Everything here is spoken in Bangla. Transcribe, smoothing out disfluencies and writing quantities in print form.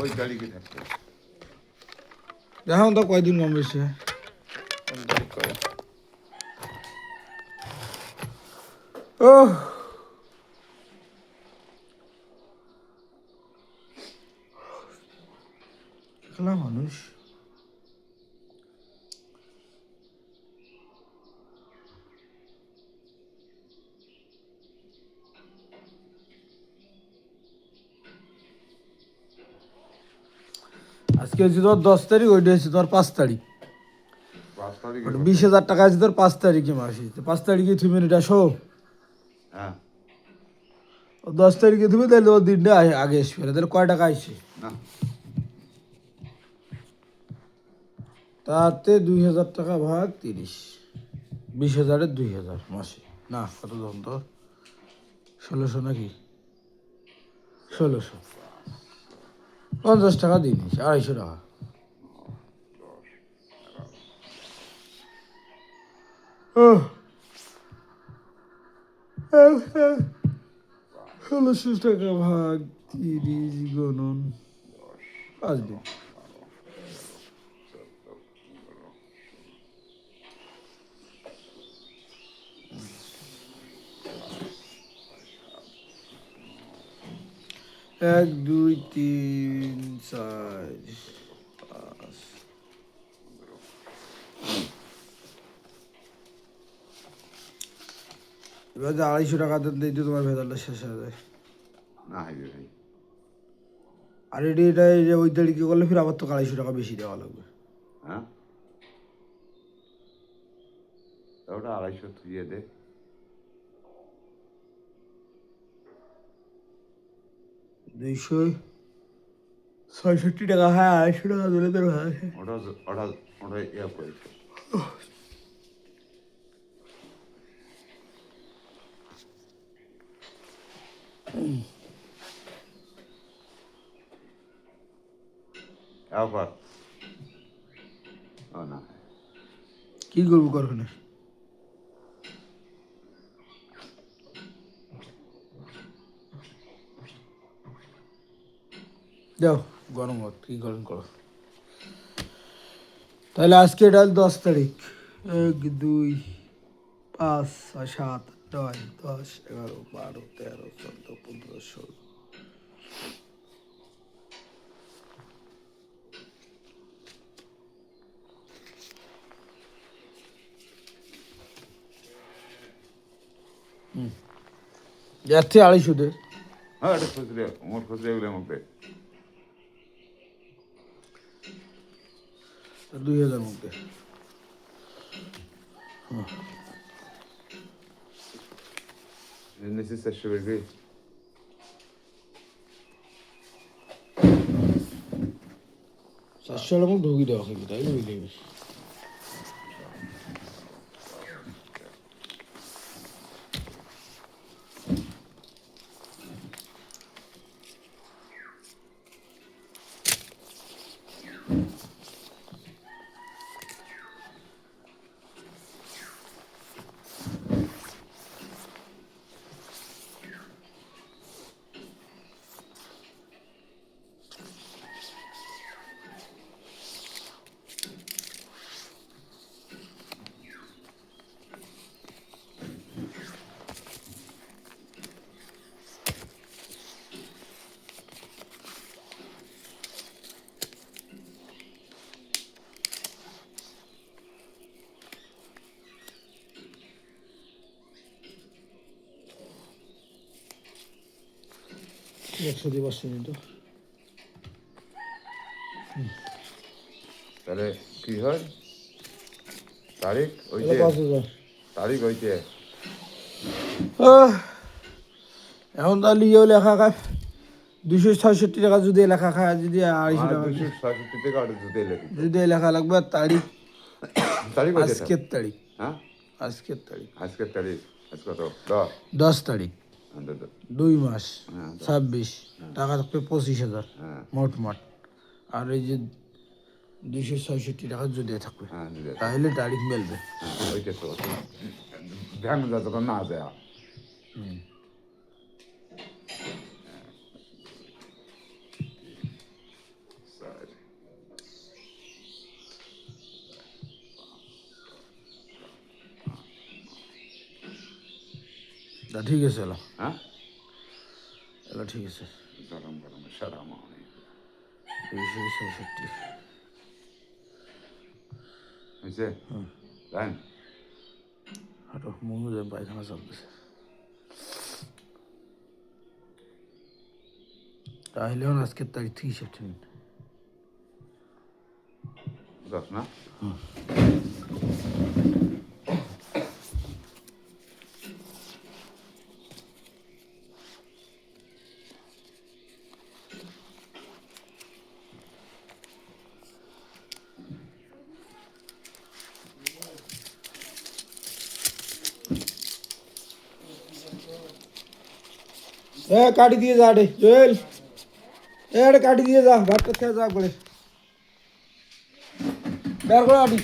ওই তারিখে থাকবে। দেখুন তো কয়দিন কম বেশি হয়। ও খেলা মানুষ আজকে হচ্ছে তোর 10 তারিখ, ওইটা হচ্ছে তোর 5 তারিখ। 5 তারিখে 20,000 টাকা আছে তোর 5 তারিখে মাসে। 5 তারিখে তুমি এটা শো হ্যাঁ 10 তারিখে তুমি তাহলে ওর দিনটা আগে এসে ফেলে তাহলে কয় টাকা আসছে না তাতে 2,000 টাকা ভাগ 30, 20,000-এর 2,000 মাসে। না কত দাম তোর 1600 নাকি 1600, 50 টাকা দিন 250 টাকা। 1600 টাকা ভাগ 30 গুণন 5 দিন। 1 2 3 4 5 এবার যে 250 টাকা দেন দিতে তোমার ভেজালটা শেষ হয়ে যায়। না হাইবে ভাই আর এটা এই যে ওই তারিখে করলে ফির আবার তো 250 টাকা বেশি দেওয়া লাগবে। হ্যাঁ ওটা 250 তুইয়ে দে। 266 টাকা, হ্যাঁ 250 টাকা দিলে তোর ভাই। ওটা ওটা ওটা ইয়ে করেছে। একবার ও না কি করবো করখানে যাও গরম হোক, কি গরম করো। তাহলে আজকে এটা 10 তারিখ, 1 2 5 6 7 9 10 11 12 13 14 15 16। যাচ্ছে 250 দে। হ্যাঁ এটা খুচরে মোট খুচরে এগুলোর মধ্যে 2,000 মধ্যে নিচে 400 বেশি 400 টাকা ঢুকি দেওয়া খাবি তাই বুঝলি। একশো দিয়ে 500 নিত। তাহলে কি হয় তারিখ ওইতে 5,000। তারিখ ওইতে এখন তাহলে ইয়েও লেখা খায় 266 টাকা যদি লেখা খায়, যদি 250 টাকা 266 টাকা আর যদি লেখি যদি লেখা লাগবে। আর তারিখ তারিখ ওইতে আজকের তারিখ, হ্যাঁ আজকের তারিখ আজকের তারিখ আজকে কত 10 তারিখ, 2 মাস হ্যাঁ 26 টাকা থাকবে 25,000 হ্যাঁ মোট মাঠ। আর এই যে 266 টাকা যদি থাকবে হ্যাঁ তাহলে তারিখ মেলবে। হ্যাঁ ওইটা তো ধ্যান যতক্ষণ না যায় ঠিক আছে এলো হ্যাঁ এলো ঠিক আছে গরম গরম সারা মানে 266 হয়েছে তাই না? হাঁটো মনে পায়খানা চলতেছে তাহলে আজকের তারিখ থেকে হিসেব নিন দশ না কাটি দিয়ে যা রে জোয়েল কাটি দিয়ে যা ভাতটা খেয়ে যা করে বের করে আটি